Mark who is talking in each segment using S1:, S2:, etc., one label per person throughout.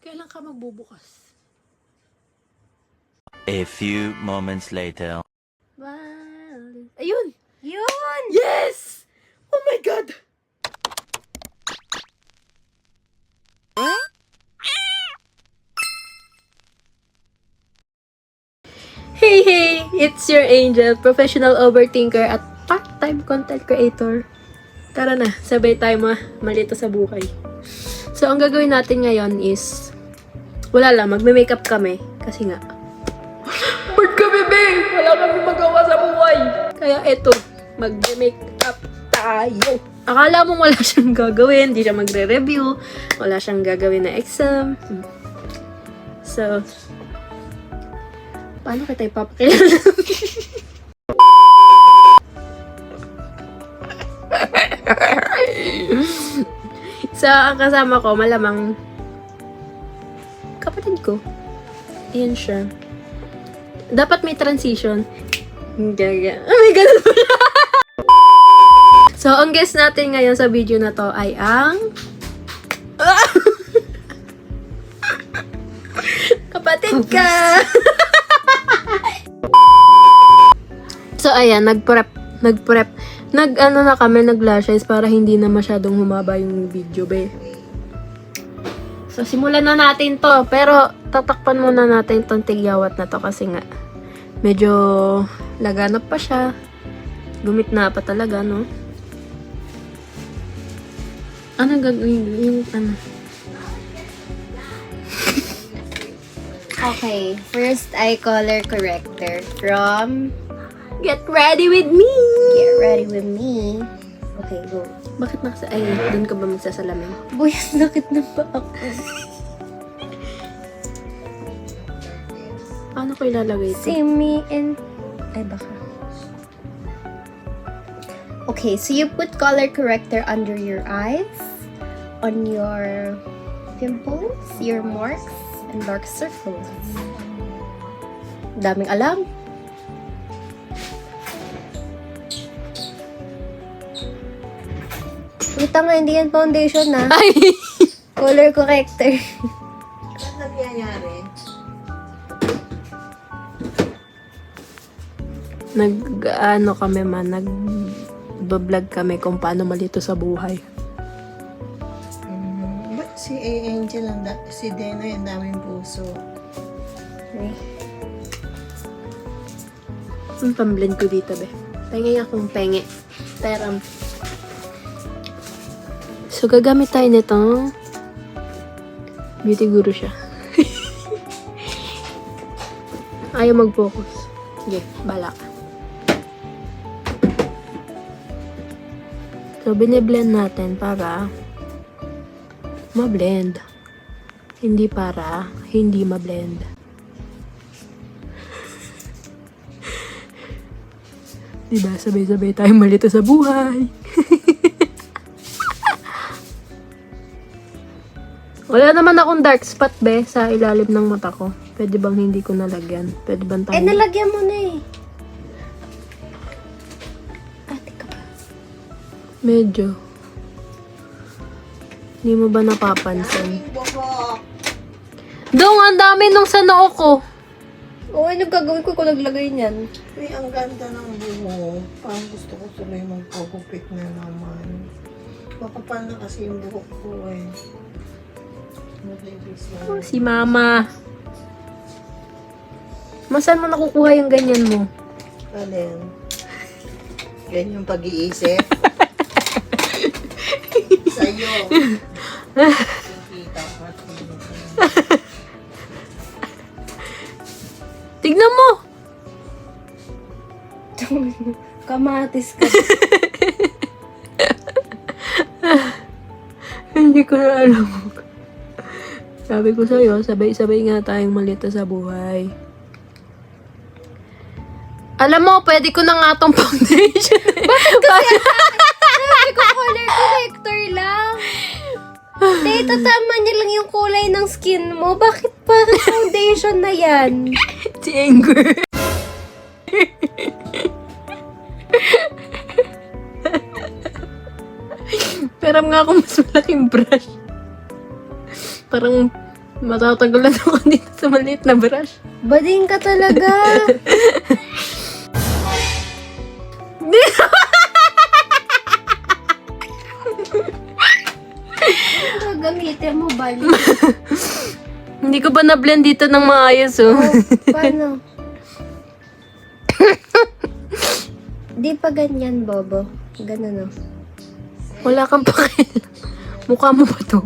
S1: Kailan ka magbubukas?
S2: A few moments later.
S1: Ayun!
S3: Yun!
S1: Yes! Oh my God! Hey, hey! It's your angel, professional overthinker at part-time content creator. Tara na, sabay tayo malito sa buhay. So, ang gagawin natin ngayon is, wala lang, magme-makeup kami. Kasi nga, bored kami, be! Wala kami magawa sa buhay! Kaya eto, magme-makeup tayo. Akala mo wala siyang gagawin, hindi siya magre-review, wala siyang gagawin na exam. So, paano kita ipapakilala? So, ang kasama ko, malamang kapatid ko. Ayan siya. Dapat may transition. Gaga. Oh my God! So, ang guest natin ngayon sa video na to ay ang kapatid ka! So, ayan, nag-ano na kami, nag-lashes para hindi na masyadong humaba yung video, be. So, simulan na natin to. Pero, tatakpan muna natin tong tigyawat na to kasi nga, medyo laganap pa siya. Gumit na pa talaga, no? Ano gagawin? Yung ano?
S3: Okay, first eye color corrector from
S1: Get ready with me!
S3: Get Ready With Me. Okay, go.
S1: Bakit ay, doon ka ba magsasalamin?
S3: Boy, sakit na ba ako?
S1: Paano ko ilalagay ito?
S3: See me in... Ay, baka. Okay, so you put color corrector under your eyes, on your pimples, your marks, and dark circles. Daming alam. Puta nga, hindi yan foundation na.
S1: Ay!
S3: Color corrector.
S4: Ano nangyayari?
S1: Nag-ano kami man, nag-vlog kami kung paano malito sa buhay.
S4: Ba't si Angel, si Dena yung daming puso?
S3: Okay.
S1: Ang pamblend ko dito, be. Penge akong penge. Teram. So, gagamit tayo nitong beauty guru siya. Ayaw mag-focus. Sige, bala ka. So, biniblend natin para ma-blend. Hindi para hindi ma-blend. Diba, sabay-sabay tayong malito sa buhay. Wala naman akong dark spot, be, sa ilalim ng mata ko. Pwede bang hindi ko nalagyan? Pwede bang tayo?
S3: Nalagyan mo na eh. Ate ka ba?
S1: Medyo. Hindi mo ba napapansin?
S4: Baka!
S1: Dong, ang dami nung sa noo ko.
S3: Oo, ano gagawin ko kung naglagay niyan?
S4: Uy, ang ganda ng buhok. Parang gusto ko tuloy magpagupit na naman. Makapal na kasi yung buhok ko eh.
S1: Oh, si mama. Saan mo nakukuha yung ganyan mo?
S4: Alin? Yan yung pag-iisip. Sa'yo. Kita ko at
S1: Tignan mo!
S3: Kamatis ka.
S1: Hindi ko na alam. Sabi ko sa'yo, sabay-sabay nga tayong malito sa buhay. Alam mo, pwede ko na nga tong foundation.
S3: Sabi ko color corrector lang. Dito tama niya lang yung kulay ng skin mo. Bakit parang foundation na yan?
S1: Si Anger. Pero nga ako mas malaking brush. Parang Matatagal na ako dito sa maliit na brush.
S3: Bading ka talaga. Ano gamitin mo, bali?
S1: Hindi ko ba na-blend dito ng maayos, oh?
S3: Paano? Di pa ganyan, Bobo. Ganun, oh.
S1: Wala kang pakialam. Mukha mo ba to?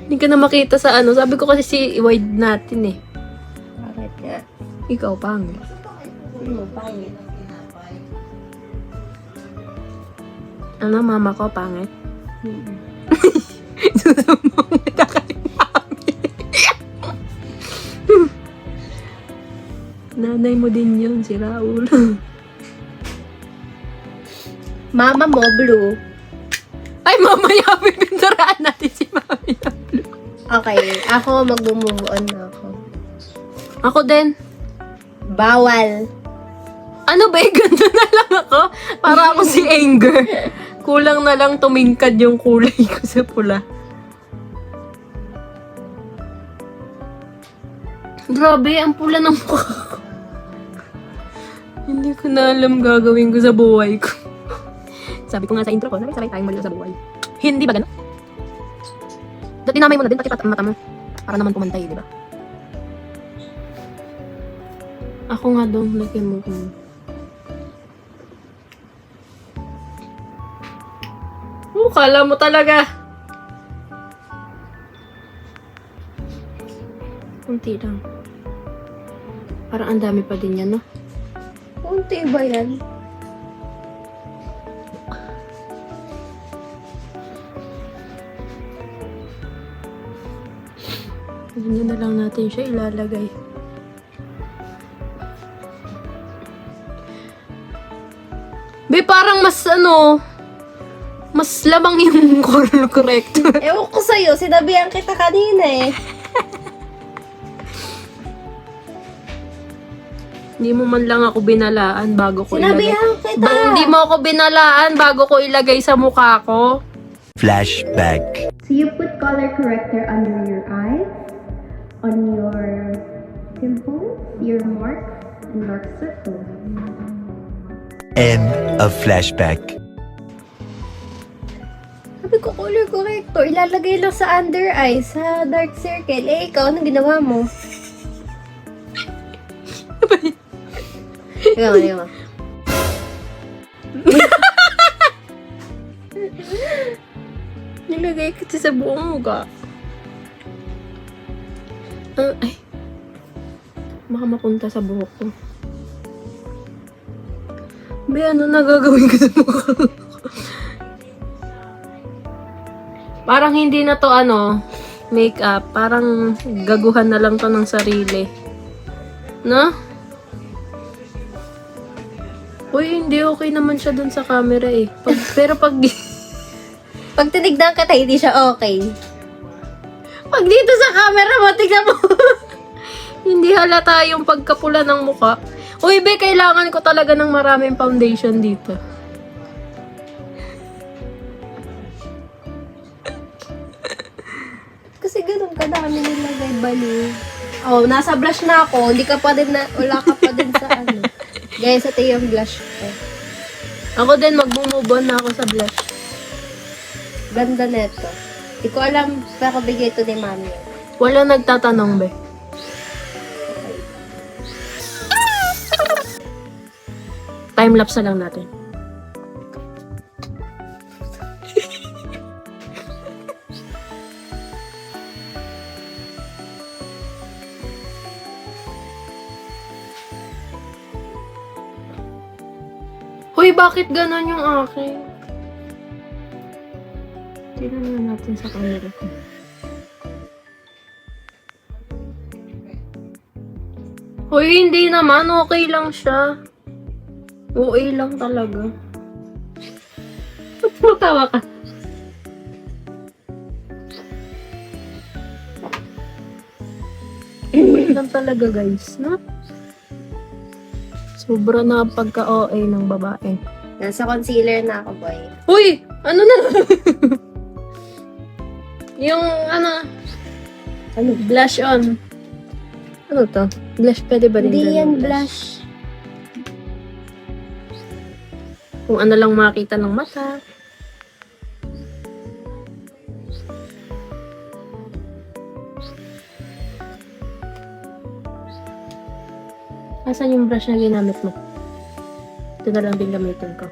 S1: Hindi ka na makita sa ano. Sabi ko kasi si wide natin eh.
S3: Bakit nga?
S1: Ikaw, pangit.
S3: Ano, pangit?
S1: Ano, mama ko, pangit? Nanay mo din yun, si Raul.
S3: Mama mo, blue.
S1: Ay, mamaya pipinturaan natin si Mami na blue.
S3: Okay, ako mag-move on na ako.
S1: Ako din.
S3: Bawal.
S1: Ano ba, ganda na lang ako? Para ako si Anger. Kulang na lang tumingkad yung kulay ko sa pula. Grabe, ang pula ng mukha ko. Hindi ko na alam gagawin ko sa buhay ko. Sabi ko nga sa intro ko, sabay tayong malito sa buhay. Hindi ba gano'n? Dati namay mo na din, pati ang mata mo. Para naman pumantay, di ba? Ako nga doon, lagyan mo ko. Kala mo talaga. Kunti lang. Parang ang dami pa din yan, no?
S3: Kunti ba yan?
S1: Hindi na lang natin siya ilalagay. Be, parang mas mas lamang yung color corrector.
S3: Ewan ko sa'yo, sinabihan kita kanina eh.
S1: Hindi mo man lang ako binalaan bago ko ilagay.
S3: Sinabihan kita.
S1: Hindi mo ako binalaan bago ko ilagay sa mukha ko.
S2: Flashback.
S3: So you put color corrector under your eyes, on your pimples, your marks, and dark circles.
S2: End of flashback.
S3: Sabi ko, color corrector, ilalagay lang sa under eye, sa dark circle. Eh, ikaw, anong ginawa mo? Ikaw.
S1: Nilagay kasi sa buong mukha. Ay. Baka mapunta sa buhok ko. Be, ano nagagawin ko sa mukha ko? Parang hindi na to makeup. Parang gaguhan na lang to ng sarili. No? Uy, hindi okay naman siya dun sa camera eh. Pero pag
S3: Pag tinignan kita, hindi siya okay.
S1: pag dito sa camera mo, tignan mo. Hindi halata yung pagkapula ng mukha. Uy, be, kailangan ko talaga ng maraming foundation dito.
S3: Kasi ganun ka dami nilagay, baliw. Oh, nasa blush na ako. Hindi ka pa din wala ka pa din sa ano. Guys, ito yung blush ko.
S1: Ako din, mag-move on na ako sa blush.
S3: Ganda neto. Hindi ko alam, pero bigay ito ni mami.
S1: Wala nagtatanong, be. Time-lapse na lang natin. Hoy, bakit ganon yung akin? Tingnan natin sa camera ko. Hoy, hindi naman. Okay lang siya. Okay lang talaga. Ba't matawa ka? Okay lang talaga, guys, no? Sobra na pagka-OA ng babae.
S3: Nasa concealer na ako, boy.
S1: Uy! Ano na? Yung ano,
S3: Ano?
S1: blush on. Ano to? Blush pwede ba rin?
S3: Hindi
S1: ganun,
S3: yan blush.
S1: Kung ano lang makita ng mata. Asan yung brush na ginamit mo? Ito na lang din gamitin ko.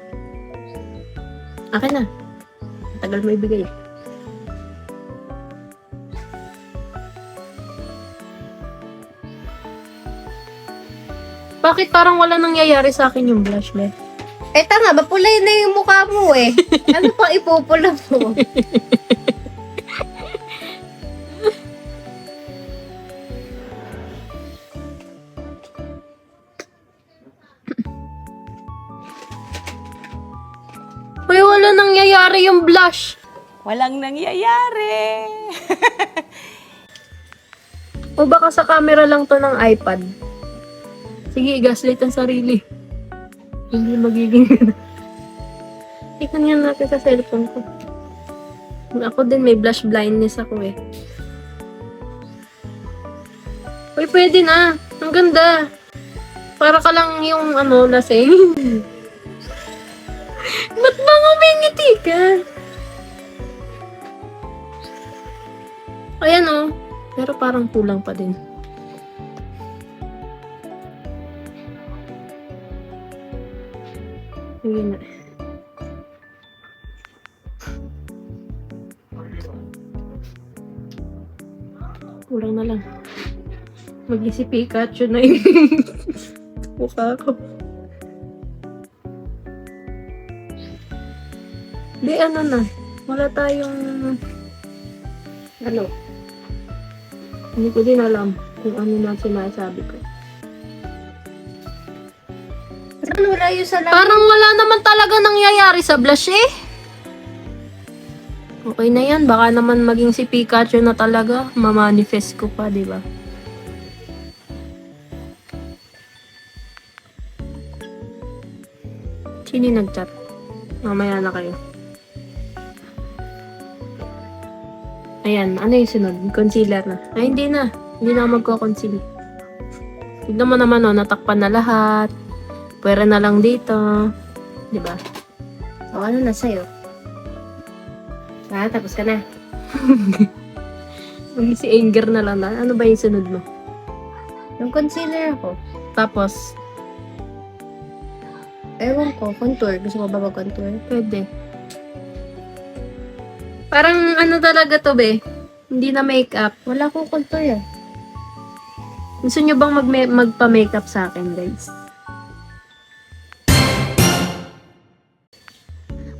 S1: Akin na. Tagal mo ibigay. Bakit parang wala nangyayari sa akin yung blush, be?
S3: Eh, tanga, mapulay na yung mukha mo eh. Ano pang ipupula mo?
S1: Uy, wala nangyayari yung blush.
S5: Walang nangyayari.
S1: O baka sa camera lang to ng iPad. Sige, i-gaslight ang sarili. Hindi magiging Tingnan nga natin sa cellphone ko. Ako din, may blush blindness ako eh. Uy, pwede na. Ang ganda. Para ka lang yung lasing. Ba't ba ngumingiti ka? Ayan oh. Pero parang kulang pa din. Sige na. Kulang na lang. Mag-isip Pikachu na yung mukha ko. Di ano na. Wala tayong hindi ko din alam kung ano na sinasabi ko.
S3: Saan wala yung sa
S1: Parang wala naman talaga nangyayari sa blush eh. Okay na yan. Baka naman maging si Pikachu na talaga. Mamanifest ko pa, di ba? Sino yung nag-chat? Mamaya na kayo. Ayan, ano yung sunod? Concealer na. Ay, hindi na. Hindi na ako magko-conceal. Tignan mo naman, oh, natakpan na lahat. Pwera na lang dito. Diba?
S3: O, ano na sa'yo? Tapos ka na.
S1: Si anger na lang na. Ano ba yung sunod mo?
S3: Yung concealer ako.
S1: Tapos,
S3: Ewan ko, contour. Gusto mo ba mag-contour?
S1: pwede. Parang ano talaga to, be? Hindi na makeup.
S3: Wala akong contour eh.
S1: Gusto nyo bang magpa-makeup sa akin, guys?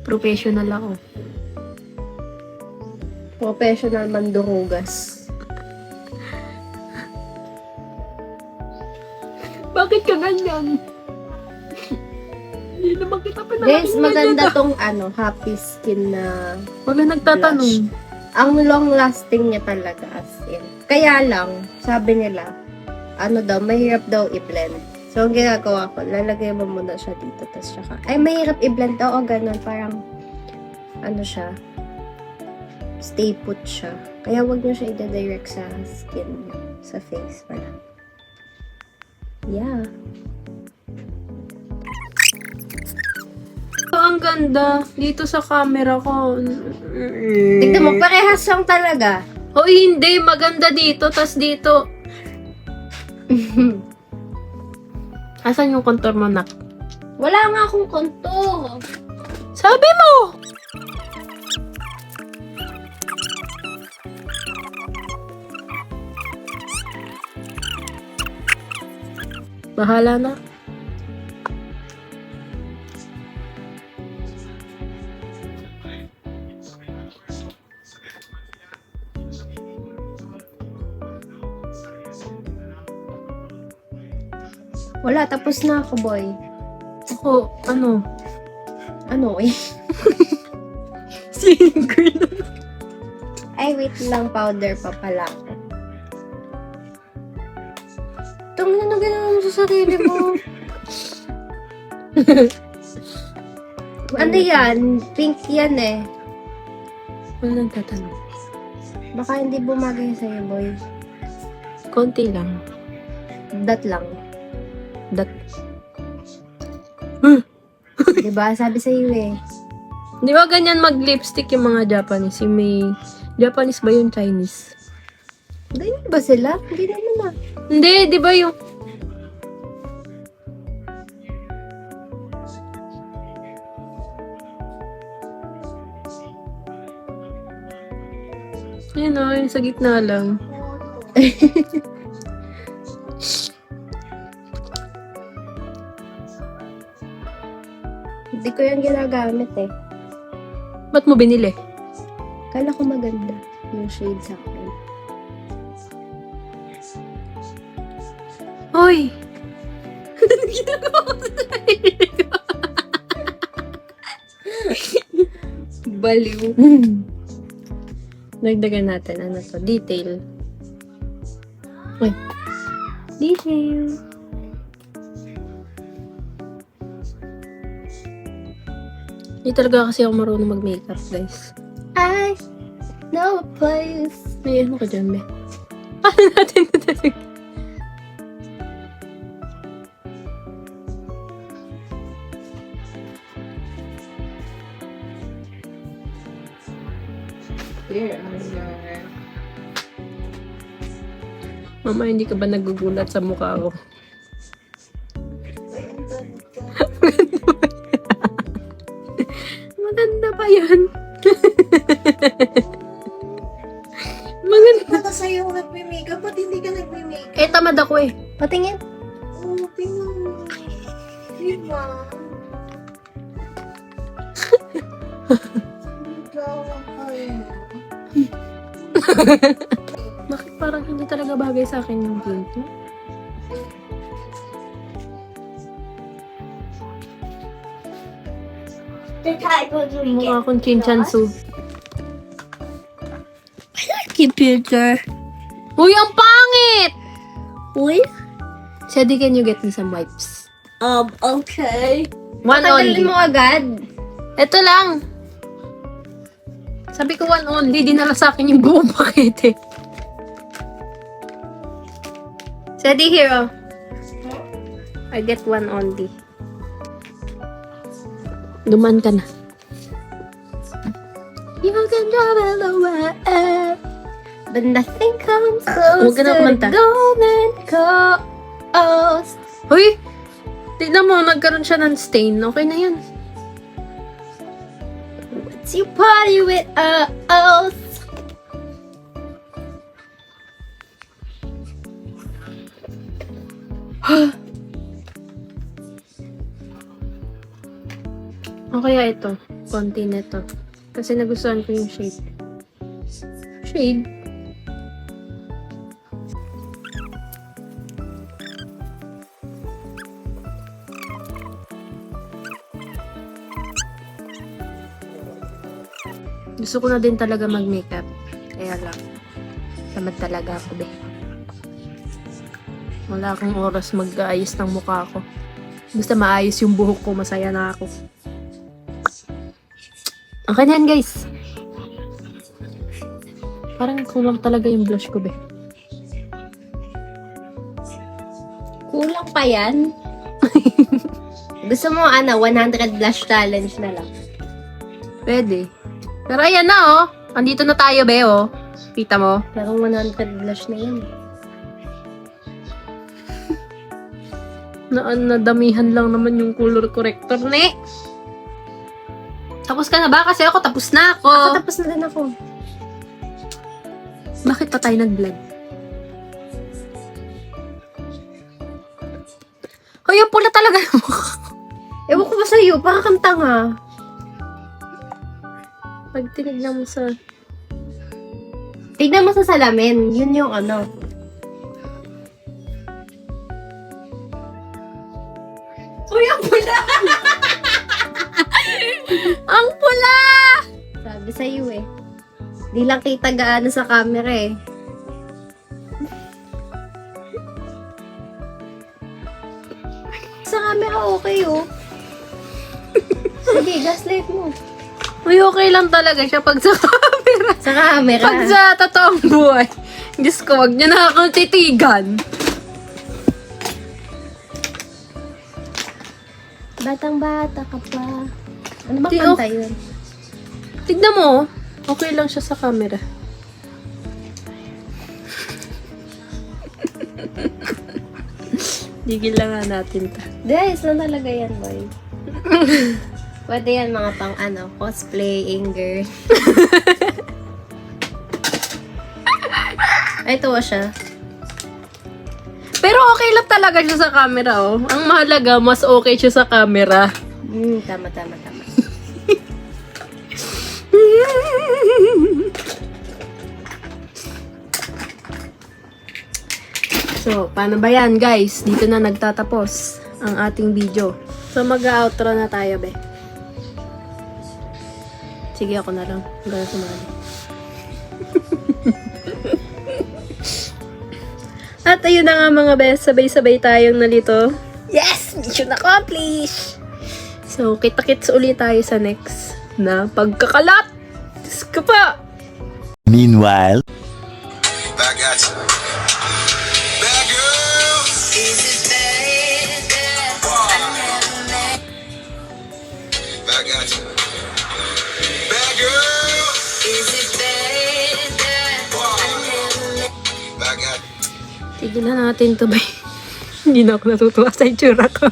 S1: Professional ako.
S3: Professional mandurugas.
S1: Bakit ka ganyan? Hindi naman kita
S3: Guys, maganda tong happy skin na
S1: Wala nagtatanong.
S3: ang long lasting niya talaga as in. Kaya lang, sabi nila, mahirap daw i-blend. So, ang ginagawa ko, lalagay mo muna siya dito, tapos saka, mahirap i-blend daw, o ganun, parang, siya, stay put siya. Kaya wag niyo siya i-direct sa skin niyo, sa face pala. Yeah.
S1: Ang ganda. Dito sa camera ko.
S3: Tignan mo, parehas lang talaga.
S1: Hoy, hindi. Maganda dito. Tas dito. Asan yung contour mo, nak?
S3: Wala nga akong contour.
S1: Sabi mo! Bahala na.
S3: Wala, tapos na ako, boy.
S1: Ako, ano?
S3: Ano eh?
S1: Singer na.
S3: Ay, wait lang, powder pa pala ako. Tungin na gano'n mo sa sarili mo. Ano yan? Pink yan eh.
S1: Wala nang tatanong.
S3: Baka hindi bumagay sa'yo, boy.
S1: Konti lang.
S3: Dat lang.
S1: Dat.
S3: Diba? Sabi sa'yo eh.
S1: Di ba ganyan mag-lipstick yung mga Japanese? Yung may... Japanese ba yun? Chinese?
S3: Ganyan ba sila? Hindi naman ah.
S1: Hindi, di ba yung... Ayun o, yung sa gitna lang.
S3: Hindi ko yung ginagamit eh.
S1: Ba't mo binili?
S3: Kala ko maganda yung shade sa akin.
S1: Hoy! Ginagawa ko sa sarili ko.
S3: Baliw.
S1: Dagdagan natin, ano to? Detail. Uy. Detail. Hindi talaga kasi ako marunong mag-makeup, guys.
S3: I know a place.
S1: May ano ka dyan, be? Paano natin ito talaga?
S4: Here are your...
S1: Mama, hindi ka ba nagugulat sa mukha ko? Maganda pa yan. Maganda.
S4: Baka sa'yo nagme-makeup, ba't hindi ka nagme-makeup?
S1: Eh, tamad ako eh.
S3: Patingin.
S4: Oo, tingnan mo. Diba? Nagawa kayo.
S1: Bakit parang hindi talaga bagay sa akin yung tint mo? Mukha akong chinchansu.
S3: Computer.
S1: Uy, ang pangit!
S3: Uy?
S1: Shady, can you get me some wipes?
S3: Okay.
S1: One only.
S3: Patagalin mo agad.
S1: Ito lang. Sabi ko one only, dinala sa akin yung buong pakete. Shady, here oh. I get one only. Duman ka na.
S3: You can travel away, but nothing comes
S1: Huwag
S3: close
S1: ka na
S3: to
S1: kumanta.
S3: the golden coast.
S1: Hoy! Tignan mo, nagkaroon siya ng stain. Okay na yan.
S3: It's you party with us.
S1: O kaya ito. Konti nito. Kasi nagustuhan ko yung shade. Shade? Gusto ko na din talaga mag-makeup. Kaya lang. Tamad talaga ako, be. Wala akong oras mag-aayos ng mukha ko. Basta maayos yung buhok ko, masaya na ako. Okay na yan, guys. Parang kulang talaga yung blush ko, be.
S3: Kulang pa yan. Gusto mo, 100 blush challenge na lang.
S1: Pwede. Pero ayan na, oh. Andito na tayo, be, oh. Kita mo?
S3: Pero 100 blush na yan.
S1: Nadamihan lang naman yung color corrector, ne. Tapos ka na ba? Kasi ako, tapos na ako.
S3: Tapos na din ako.
S1: Bakit pa tayo nag-vlog? Hoy, yung pula talaga ng mukha ko.
S3: Ewan ko ba sa'yo? Para kang tanga.
S1: Pag tinignan mo sa...
S3: Tignan mo sa salamin. Yun yung ano.
S1: Uy, ang pula! Ang pula!
S3: Sabi sa'yo eh. Di lang kita gaano sa camera eh. Sa camera okay oh. Sige, gaslight mo.
S1: Uy, okay lang talaga siya pag sa camera.
S3: Sa camera.
S1: Pag sa totoong buhay, Diyos ko, wag niyo na akong titigan.
S3: Batang-bata ka pa. Ano ba
S1: Di,
S3: kanta yun?
S1: Tignan mo, okay lang siya sa camera. Digil lang nga natin ta.
S3: Guys, lang talaga yan, boy. Pwede yan mga pang cosplay, anger. Ay, tuwa siya.
S1: Pero okay lang talaga siya sa camera, oh. Ang mahalaga, mas okay siya sa camera.
S3: Tama, tama, tama.
S1: So, paano ba yan, guys? Dito na nagtatapos ang ating video. So, mag-outro na tayo, be. Sige, ako na lang. Hanggang sumali. At ayun na nga mga best, sabay-sabay tayong nalito. Yes! Mission accomplished! So, kita-kits ulit tayo sa next na pagkakalat! Diyos ka pa!
S2: Meanwhile,
S6: Back at you. Bad girl. Back at you. Bad girl. Back at you.
S1: Tigilan natin to ba? Hindi na ako natutuwa sa itsura ko.